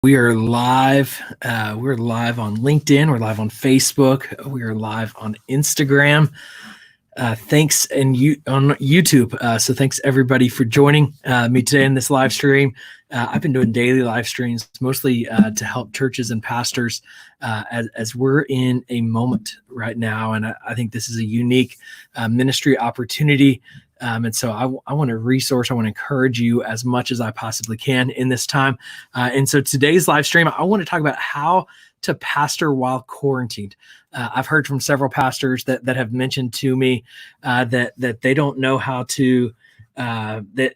We are live. We're live on LinkedIn. We're live on Facebook. We are live on Instagram. Thanks, and you on YouTube. So thanks everybody for joining me today in this live stream. I've been doing daily live streams, mostly to help churches and pastors as we're in a moment right now, and I think this is a unique ministry opportunity. And so I want to resource, I want to encourage you as much as I possibly can in this time. And so today's live stream, I want to talk about how to pastor while quarantined. I've heard from several pastors that have mentioned to me that they don't know how to, they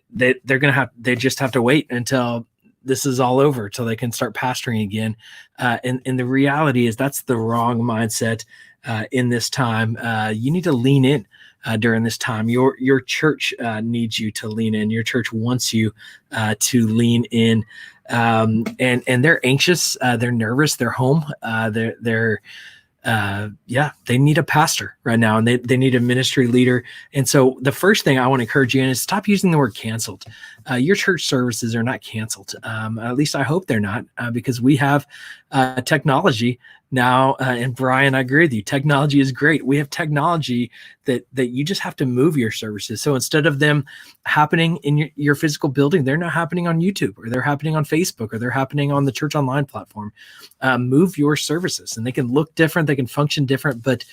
just have to wait until this is all over till they can start pastoring again. And the reality is that's the wrong mindset in this time. You need to lean in. During this time, your church needs you to lean in. Your church wants you to lean in, and they're anxious, they're nervous, they're home, they need a pastor right now, and they need a ministry leader. And so the first thing I want to encourage you in is stop using the word canceled. Your church services are not canceled. At least I hope they're not, because we have technology now. And Brian, I agree with you. Technology is great. We have technology that you just have to move your services. So instead of them happening in your physical building, they're not happening on YouTube, or they're happening on Facebook, or they're happening on the church online platform. Move your services, and they can look different, they can function different, but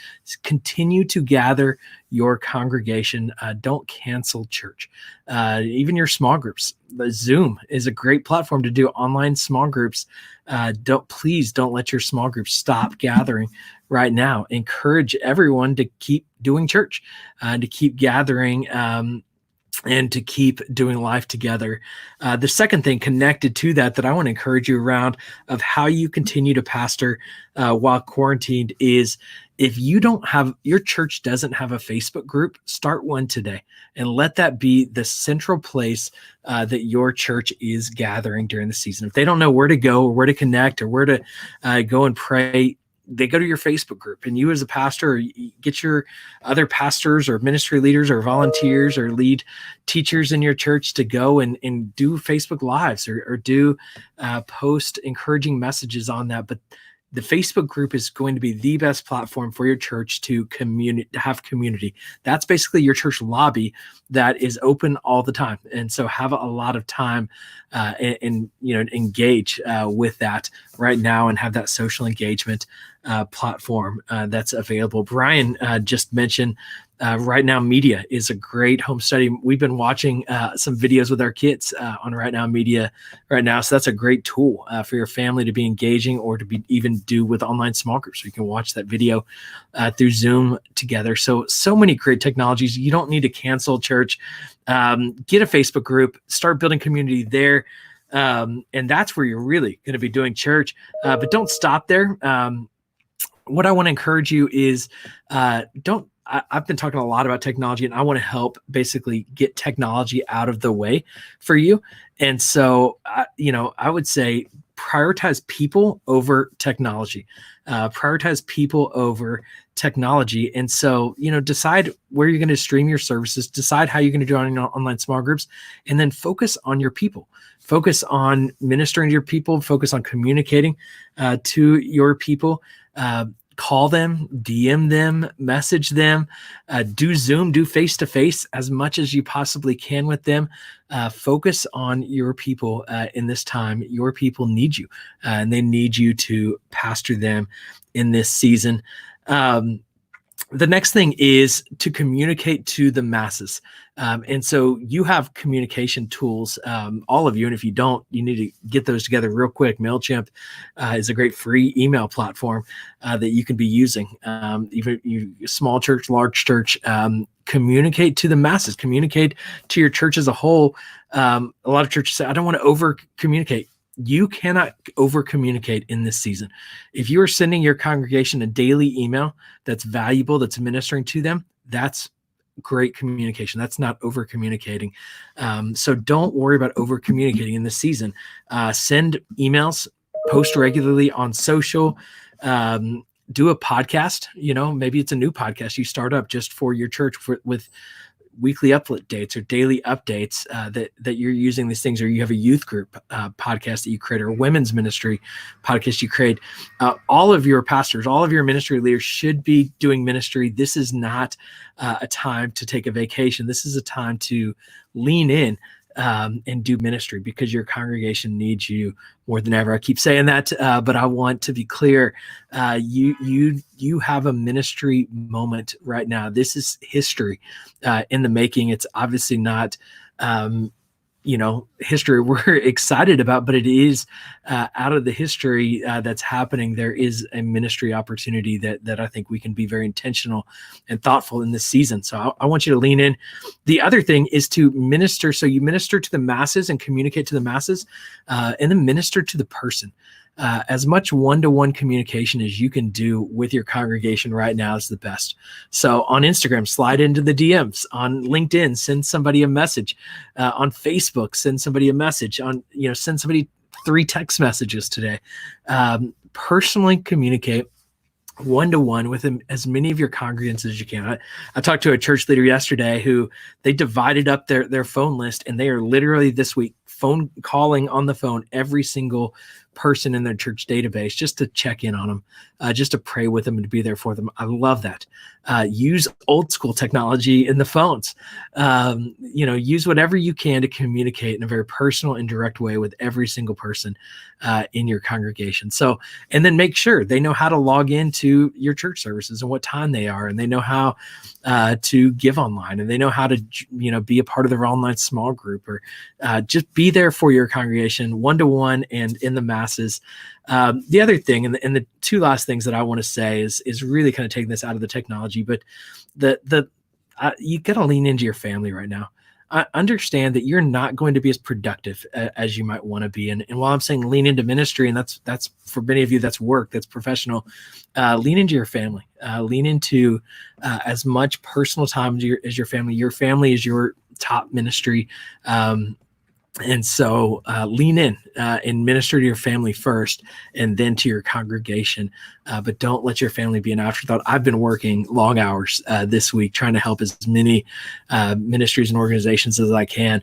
continue to gather your congregation. Don't cancel church. Even your small groups. Zoom is a great platform to do online small groups. Please don't let your small groups stop gathering right now. Encourage everyone to keep doing church, to keep gathering, and to keep doing life together. The second thing connected to that I want to encourage you around of how you continue to pastor while quarantined is, if your church doesn't have a Facebook group, start one today, and let that be the central place that your church is gathering during the season. If they don't know where to go, or where to connect, or where to go and pray, they go to your Facebook group, and you as a pastor, you get your other pastors or ministry leaders or volunteers or lead teachers in your church to go and do Facebook Lives, or do post encouraging messages on that. But the Facebook group is going to be the best platform for your church to have community. That's basically your church lobby that is open all the time. And so have a lot of time and engage with that right now, and have that social engagement platform that's available. Brian just mentioned Right Now Media is a great home study. We've been watching some videos with our kids on Right Now Media right now. So that's a great tool for your family to be engaging, or to be even do with online small groups. You can watch that video through Zoom together. So many great technologies. You don't need to cancel church. Get a Facebook group, start building community there. And that's where you're really going to be doing church. But don't stop there. What I want to encourage you is I've been talking a lot about technology, and I want to help basically get technology out of the way for you. And so, I would say prioritize people over technology. Prioritize people over technology. And so, decide where you're going to stream your services, decide how you're going to do it on online small groups, and then focus on your people. Focus on ministering to your people, focus on communicating to your people. Call them, DM them, message them, do Zoom, do face-to-face as much as you possibly can with them. Focus on your people in this time. Your people need you, and they need you to pastor them in this season. The next thing is to communicate to the masses. And so you have communication tools, all of you. And if you don't, you need to get those together real quick. MailChimp is a great free email platform that you can be using. Even you, small church, large church, communicate to the masses, communicate to your church as a whole. A lot of churches say, I don't want to over communicate. You cannot over communicate in this season. If you are sending your congregation a daily email that's valuable, that's ministering to them, that's great communication. That's not over communicating. So don't worry about over communicating in this season. Send emails, post regularly on social, do a podcast. Maybe it's a new podcast you start up just for your church with weekly updates or daily updates that you're using these things, or you have a youth group podcast that you create, or a women's ministry podcast you create. All of your pastors, all of your ministry leaders should be doing ministry. This is not a time to take a vacation. This is a time to lean in and do ministry, because your congregation needs you more than ever. I keep saying that, but I want to be clear. You have a ministry moment right now. This is history in the making. It's obviously not history we're excited about, but it is out of the history that's happening. There is a ministry opportunity that I think we can be very intentional and thoughtful in this season. So I want you to lean in. The other thing is to minister. So you minister to the masses and communicate to the masses, and then minister to the person. As much one-to-one communication as you can do with your congregation right now is the best. So on Instagram, slide into the DMs. On LinkedIn, send somebody a message. On Facebook, send somebody a message. Send somebody 3 text messages today. Personally communicate one-to-one with as many of your congregants as you can. I talked to a church leader yesterday who they divided up their phone list, and they are literally this week phone calling on the phone every single person in their church database just to check in on them, just to pray with them and to be there for them. I love that. Use old school technology in the phones. Use whatever you can to communicate in a very personal and direct way with every single person in your congregation. So, and then make sure they know how to log into your church services and what time they are, and they know how to give online, and they know how to, be a part of their online small group, or just be there for your congregation one-to-one and in the masses. The other thing, and the 2 last things that I want to say is really kind of taking this out of the technology, but you got to lean into your family right now. I understand that you're not going to be as productive as you might want to be. And while I'm saying lean into ministry, and that's for many of you, that's work, that's professional, lean into your family, lean into as much personal time as your family. Your family is your top ministry. And so lean in and minister to your family first, and then to your congregation. But don't let your family be an afterthought. I've been working long hours this week trying to help as many ministries and organizations as I can.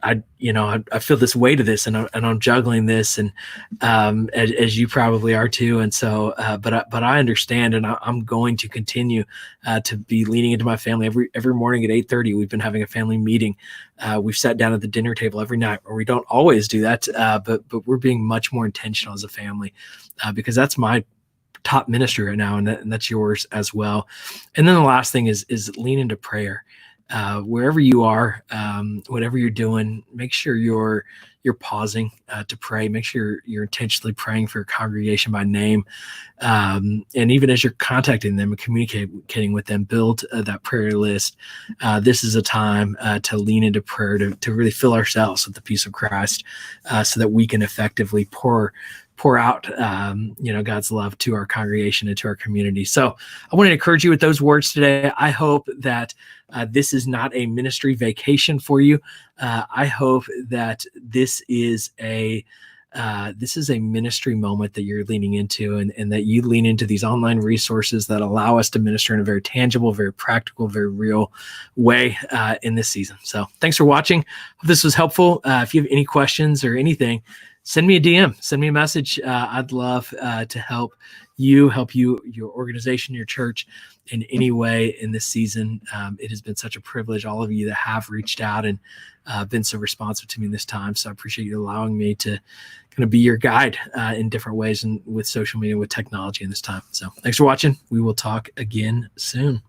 I feel this weight of this, and I'm juggling this, and as you probably are too. And so, but I understand, and I'm going to continue to be leaning into my family every morning at 8:30. We've been having a family meeting. We've sat down at the dinner table every night, or we don't always do that, but we're being much more intentional as a family, because that's my top ministry right now, and that's yours as well. And then the last thing is lean into prayer. Wherever you are, whatever you're doing, make sure you're pausing to pray. Make sure you're intentionally praying for your congregation by name. And even as you're contacting them and communicating with them, build that prayer list. This is a time to lean into prayer, to really fill ourselves with the peace of Christ, so that we can effectively pour out, God's love to our congregation and to our community. So I want to encourage you with those words today. I hope that this is not a ministry vacation for you. I hope that this is a ministry moment that you're leaning into, and that you lean into these online resources that allow us to minister in a very tangible, very practical, very real way in this season. So thanks for watching. Hope this was helpful. If you have any questions or anything, send me a DM, send me a message. I'd love to help you, your organization, your church in any way in this season. It has been such a privilege, all of you that have reached out and been so responsive to me this time. So I appreciate you allowing me to kind of be your guide in different ways, and with social media, with technology in this time. So thanks for watching. We will talk again soon.